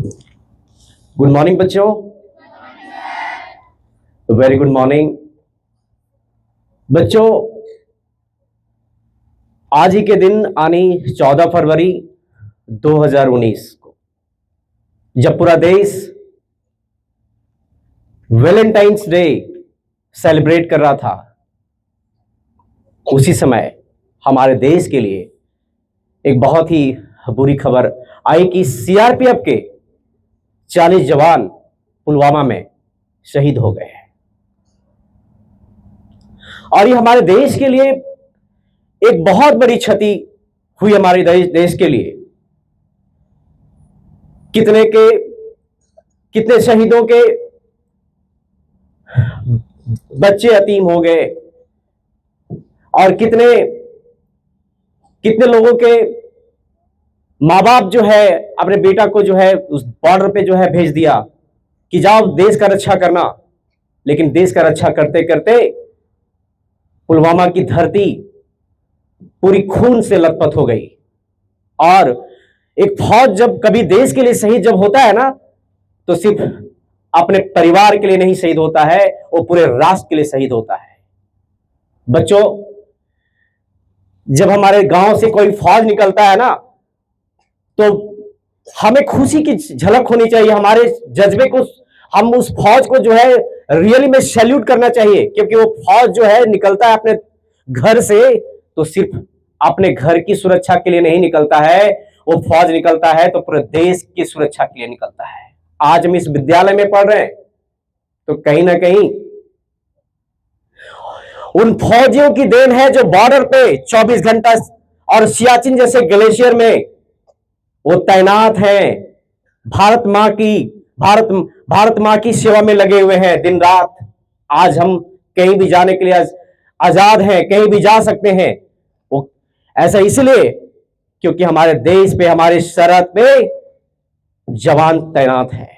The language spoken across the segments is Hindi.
गुड मॉर्निंग बच्चों। वेरी गुड मॉर्निंग बच्चों। आज ही के दिन यानी 14 फरवरी 2019 को जब पूरा देश वैलेंटाइंस डे सेलिब्रेट कर रहा था, उसी समय हमारे देश के लिए एक बहुत ही बुरी खबर आई कि सीआरपीएफ के 40 जवान पुलवामा में शहीद हो गए हैं। और ये हमारे देश के लिए एक बहुत बड़ी क्षति हुई। हमारे देश के लिए कितने शहीदों के बच्चे यतीम हो गए और कितने लोगों के माँ बाप जो है अपने बेटा को जो है उस बॉर्डर पे जो है भेज दिया कि जाओ देश का रक्षा करना। लेकिन देश का रक्षा करते करते पुलवामा की धरती पूरी खून से लथपथ हो गई। और एक फौज जब कभी देश के लिए शहीद जब होता है ना, तो सिर्फ अपने परिवार के लिए नहीं शहीद होता है, वो पूरे राष्ट्र के लिए शहीद होता है। बच्चों, जब हमारे गांव से कोई फौज निकलता है ना, तो हमें खुशी की झलक होनी चाहिए। हमारे जज्बे को, हम उस फौज को जो है रियली में सैल्यूट करना चाहिए, क्योंकि वो फौज जो है निकलता है अपने घर से, तो सिर्फ अपने घर की सुरक्षा के लिए नहीं निकलता है, वो फौज निकलता है तो पूरे देश की सुरक्षा के लिए निकलता है। आज हम इस विद्यालय में पढ़ रहे हैं तो कहीं ना कहीं उन फौजियों की देन है जो बॉर्डर पे 24 घंटा और सियाचिन जैसे ग्लेशियर में वो तैनात हैं। भारत मां की सेवा में लगे हुए हैं दिन रात। आज हम कहीं भी जाने के लिए आजाद हैं, कहीं भी जा सकते हैं। वो ऐसा इसलिए क्योंकि हमारे देश पे, हमारे सरहद पे जवान तैनात हैं।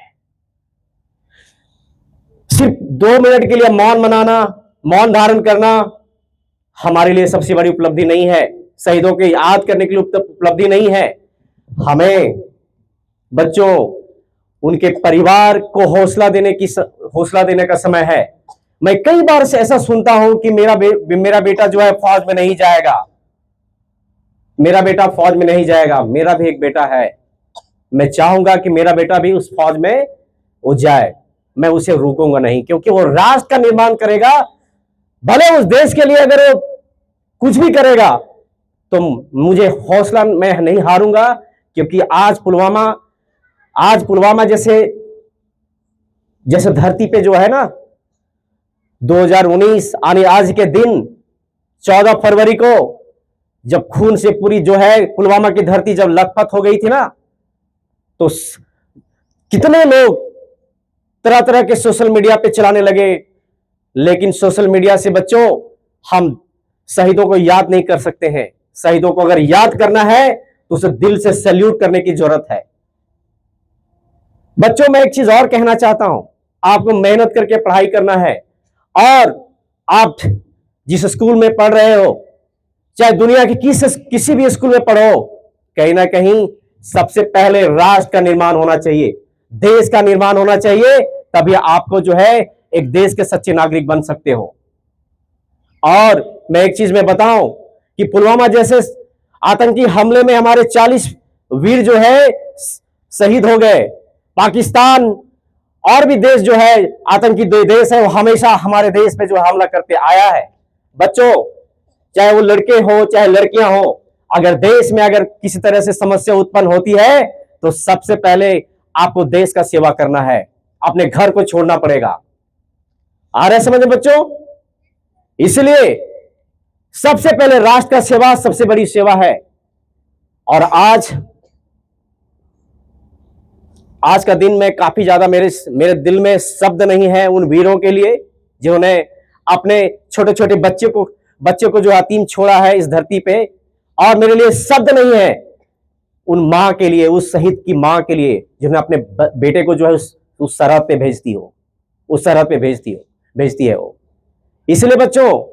सिर्फ 2 मिनट के लिए मौन मनाना, मौन धारण करना हमारे लिए सबसे बड़ी उपलब्धि नहीं है, शहीदों को याद करने के लिए उपलब्धि नहीं है। हमें बच्चों, उनके परिवार को हौसला देने का समय है। मैं कई बार से ऐसा सुनता हूं कि मेरा बेटा जो है फौज में नहीं जाएगा, मेरा बेटा फौज में नहीं जाएगा। मेरा भी एक बेटा है, मैं चाहूंगा कि मेरा बेटा भी उस फौज में वो जाए। मैं उसे रोकूंगा नहीं, क्योंकि वो राष्ट्र का निर्माण करेगा। भले उस देश के लिए अगर वो कुछ भी करेगा तो मुझे हौसला, मैं नहीं हारूंगा। क्योंकि आज पुलवामा जैसे धरती पे जो है ना, 2019 यानी आज के दिन 14 फरवरी को जब खून से पूरी जो है पुलवामा की धरती जब लथपथ हो गई थी ना, तो कितने लोग तरह तरह के सोशल मीडिया पे चलाने लगे। लेकिन सोशल मीडिया से बच्चों हम शहीदों को याद नहीं कर सकते हैं। शहीदों को अगर याद करना है तो उसे दिल से सैल्यूट करने की जरूरत है। बच्चों, मैं एक चीज और कहना चाहता हूं, आपको मेहनत करके पढ़ाई करना है। और आप जिस स्कूल में पढ़ रहे हो, चाहे दुनिया के किसी भी स्कूल में पढ़ो, कहीं ना कहीं सबसे पहले राष्ट्र का निर्माण होना चाहिए, देश का निर्माण होना चाहिए। तभी आपको जो है एक देश के सच्चे नागरिक बन सकते हो। और मैं एक चीज में बताऊं कि पुलवामा जैसे आतंकी हमले में हमारे 40 वीर जो है शहीद हो गए। पाकिस्तान और भी देश जो है, आतंकी देश है, वो हमेशा हमारे देश पे जो हमला करते आया है। बच्चों, चाहे वो लड़के हो चाहे लड़कियां हो, अगर देश में अगर किसी तरह से समस्या उत्पन्न होती है तो सबसे पहले आपको देश का सेवा करना है, अपने घर को छोड़ना पड़ेगा। आ रहे समझ में बच्चों? इसलिए सबसे पहले राष्ट्र का सेवा सबसे बड़ी सेवा है। और आज का दिन में काफी ज्यादा मेरे दिल में शब्द नहीं है उन वीरों के लिए जिन्होंने अपने छोटे छोटे बच्चे को जो यतीम छोड़ा है इस धरती पे। और मेरे लिए शब्द नहीं है उन मां के लिए, उस शहीद की मां के लिए जिन्होंने अपने बेटे को जो है उस सरहद पे भेजती है वो। इसलिए बच्चों,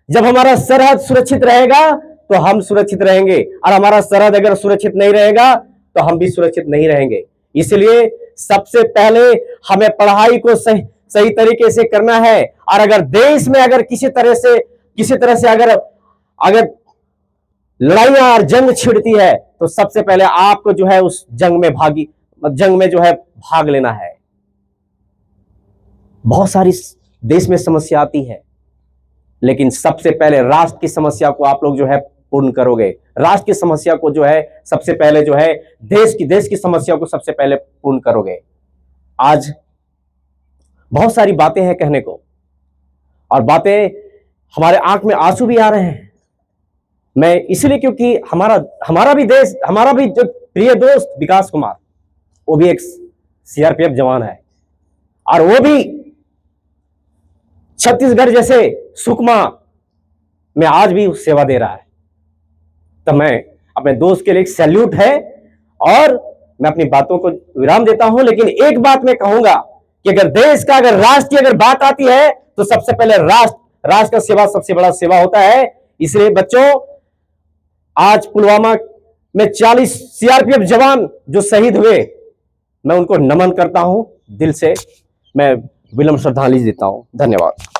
जब हमारा सरहद सुरक्षित रहेगा तो हम सुरक्षित रहेंगे, और हमारा सरहद अगर सुरक्षित नहीं रहेगा तो हम भी सुरक्षित नहीं रहेंगे। इसलिए सबसे पहले हमें पढ़ाई को सही तरीके से करना है। और अगर देश में अगर किसी तरह से अगर लड़ाइयां और जंग छिड़ती है तो सबसे पहले आपको जो है उस जंग में जो है भाग लेना है। बहुत सारी देश में समस्या आती है, लेकिन सबसे पहले राष्ट्र की समस्या को आप लोग जो है पूर्ण करोगे। राष्ट्र की समस्या को जो है सबसे पहले जो है देश की समस्या को सबसे पहले पूर्ण करोगे। आज बहुत सारी बातें हैं कहने को, और बातें हमारे आंख में आंसू भी आ रहे हैं। मैं इसलिए क्योंकि हमारा भी जो प्रिय दोस्त विकास कुमार, वो भी एक सीआरपीएफ जवान है, और वो भी छत्तीसगढ़ जैसे सुकमा में आज भी सेवा दे रहा है। तो मैं अपने दोस्त के लिए सैल्यूट है, और मैं अपनी बातों को विराम देता हूं। लेकिन एक बात मैं कहूंगा कि अगर देश का राष्ट्र की बात आती है तो सबसे पहले राष्ट्र का सेवा सबसे बड़ा सेवा होता है। इसलिए बच्चों, आज पुलवामा में 40 सीआरपीएफ जवान जो शहीद हुए, मैं उनको नमन करता हूं, दिल से मैं विनम्र श्रद्धांजलि देता हूं। धन्यवाद।